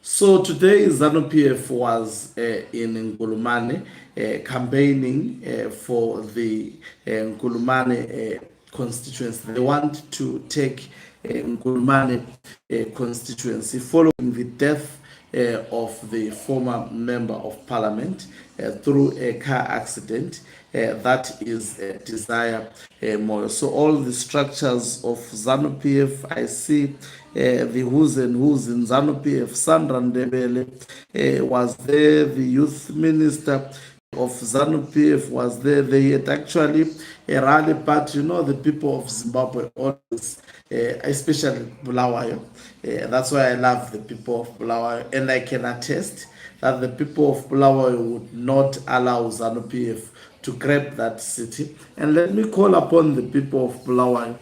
So today Zanu PF was in Ngulumane campaigning for the Ngulumane constituency. They want to take Ngulumane constituency following the death of the former member of parliament through a car accident. That is Desire Moyo. So all the structures of Zanu PF, I see the who's and who's in Zanu PF. Sandra Ndebele was there, the youth minister of Zanu PF was there. They had actually a rally, but you know, the people of Zimbabwe always, especially Bulawayo, that's why I love the people of Bulawayo, and I can attest that the people of Bulawayo would not allow Zanu PF to grab that city. And let me call upon the people of Bulawayo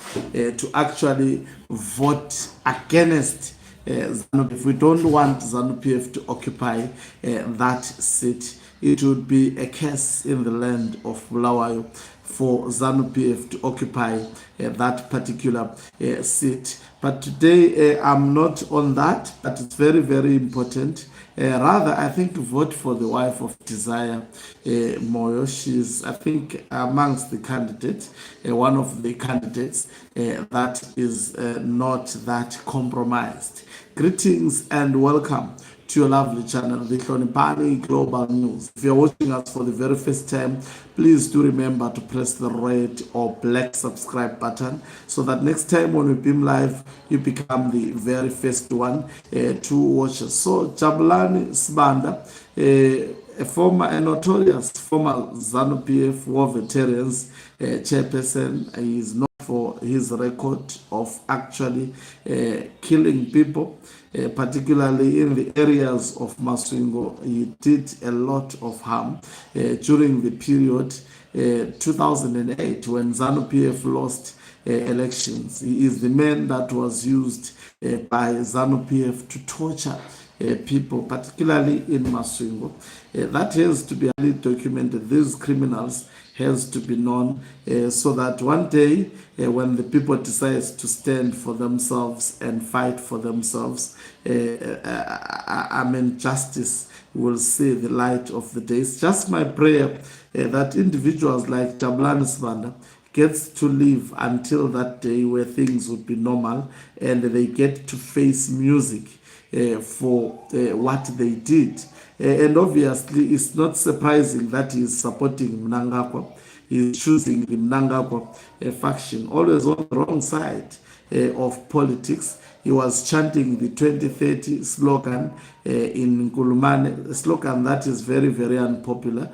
to actually vote against ZANU. If we don't want ZANU PF to occupy that seat, it would be a curse in the land of Bulawayo for ZANU PF to occupy that particular seat. But today I'm not on that, but it's very, very important. Rather, I think vote for the wife of Desire Moyo. She's, I think, amongst the candidates, one of the candidates that is not that compromised. Greetings and welcome to your lovely channel, the Hlonipani Global News. If you're watching us for the very first time, please do remember to press the red or black subscribe button so that next time when we beam live, you become the very first one to watch us. So Jabulani Sibanda, a notorious former Zanu PF war veterans chairperson, is known for his record of actually killing people, particularly in the areas of Masvingo. He did a lot of harm during the period 2008 when Zanu PF lost elections. He is the man that was used by Zanu PF to torture people, particularly in Masvingo. That has to be documented. These criminals has to be known so that one day when the people decide to stand for themselves and fight for themselves, justice will see the light of the day. It's just my prayer that individuals like Jabulani Sibanda gets to live until that day where things would be normal and they get to face music for what they did. And obviously, it's not surprising that he is supporting Mnangagwa. He is choosing the Mnangagwa faction, always on the wrong side of politics. He was chanting the 2030 slogan in Ngulumane, a slogan that is very, very unpopular,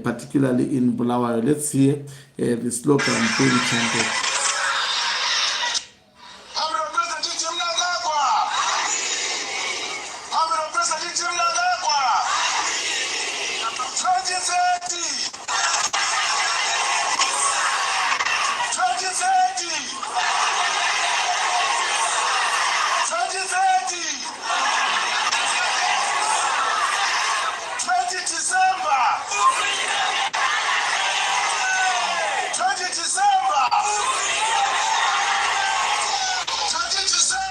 particularly in Bulawayo. Let's hear the slogan being chanted.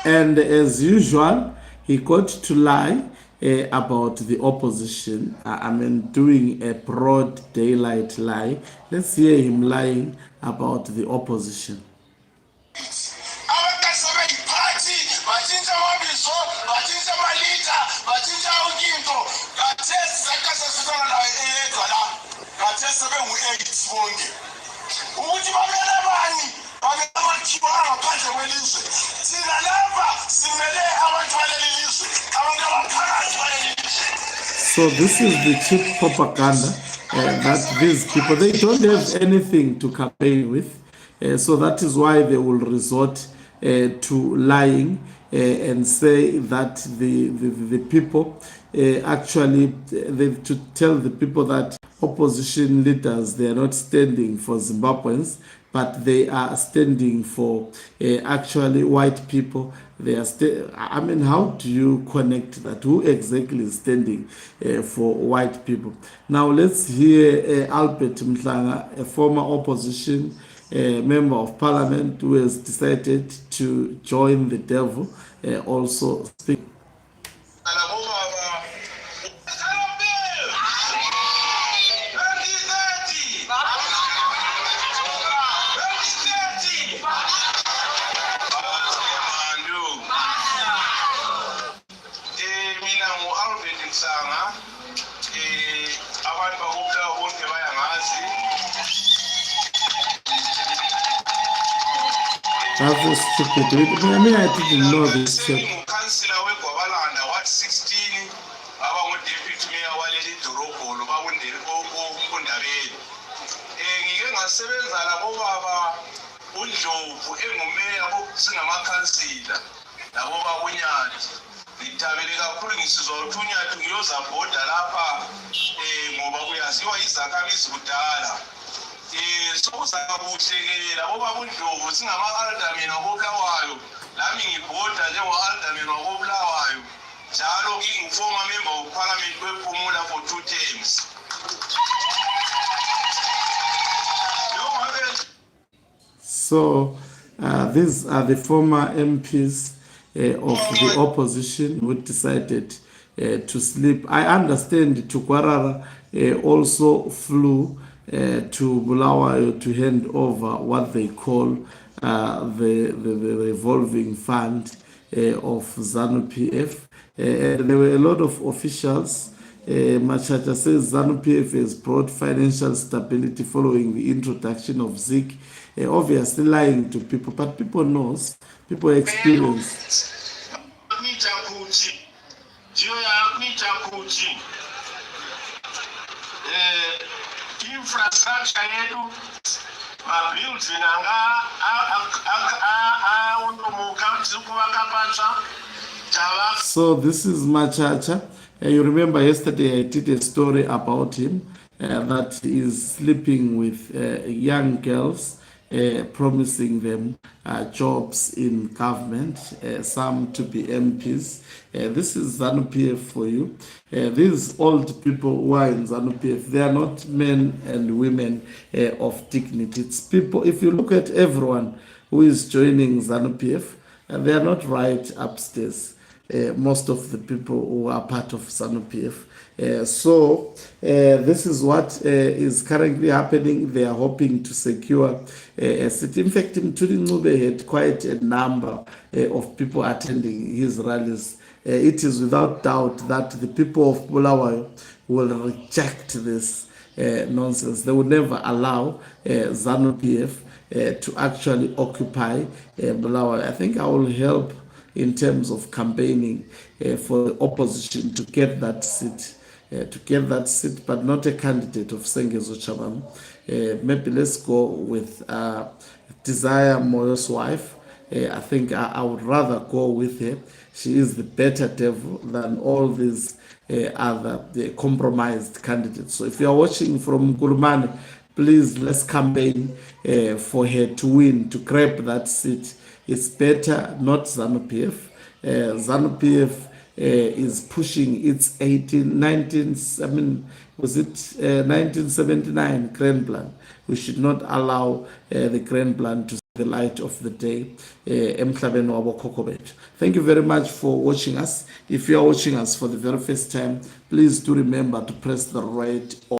And as usual, he got to lie about the opposition. Doing a broad daylight lie. Let's hear him lying about the opposition. So this is the cheap propaganda that these people, they don't have anything to campaign with. So that is why they will resort to lying and say that the people actually, to tell the people that opposition leaders, they are not standing for Zimbabweans, but they are standing for actually white people. They are how do you connect that? Who exactly is standing for white people? Now let's hear Albert Mhlanga, a former opposition member of parliament who has decided to join the devil, also speak. That's stupid. I mean, I didn't know this chap. Councillor weGwabalanda what 16 abangu-deputy mayor waleli dorobho bakundabeni. Ngike ngasebenza labo baba uNdlovu engumeya singamakhansila labo bakuNyathi. Ngithabele kakhulu ngisizwa ukuthi uNyathi ngiyozabhoda lapha ngoba kuyaziwa izakhamizi kudala. Sokuzakuhlekelela boba uNdlovu singama-alderman wako-Bulawayo lami ngibhoda njengo-alderman wako-Bulawayo njalo ngingu-former member of parliament wephumula for 2 terms. So these are the former MPs of the opposition who decided to sleep. I understand Tukwarara also flew to Bulawayo to hand over what they call the revolving fund of Zanu PF. There were a lot of officials. Machacha says Zanu PF has brought financial stability following the introduction of Zik. Obviously lying to people, but people knows, people experience. Infrastructure yetu mabuilding So this is Machacha. You remember yesterday I did a story about him that is sleeping with young girls, promising them jobs in government, some to be MPs. This is Zanu PF for you. These old people who are in Zanu PF, they are not men and women of dignity. It's people, if you look at everyone who is joining Zanu PF, they are not right upstairs. Most of the people who are part of Zanu PF. So this is what is currently happening. They are hoping to secure a seat. In fact, Mtuli Ncube had quite a number of people attending his rallies. It is without doubt that the people of Bulawayo will reject this nonsense. They will never allow Zanu PF to actually occupy Bulawayo. I think I will help in terms of campaigning for the opposition to get that seat. But not a candidate of Sengezo Chabam. Maybe let's go with Desire Moyo's wife. I think I would rather go with her. She is the better devil than all these other compromised candidates. So if you are watching from Gurumani, please let's campaign for her to win, to grab that seat. It's better not Zanu PF. Zanu PF is pushing its 1979 grand plan. We should not allow the grand plan to see the light of the day. Thank you very much for watching us. If you are watching us for the very first time, please do remember to press the red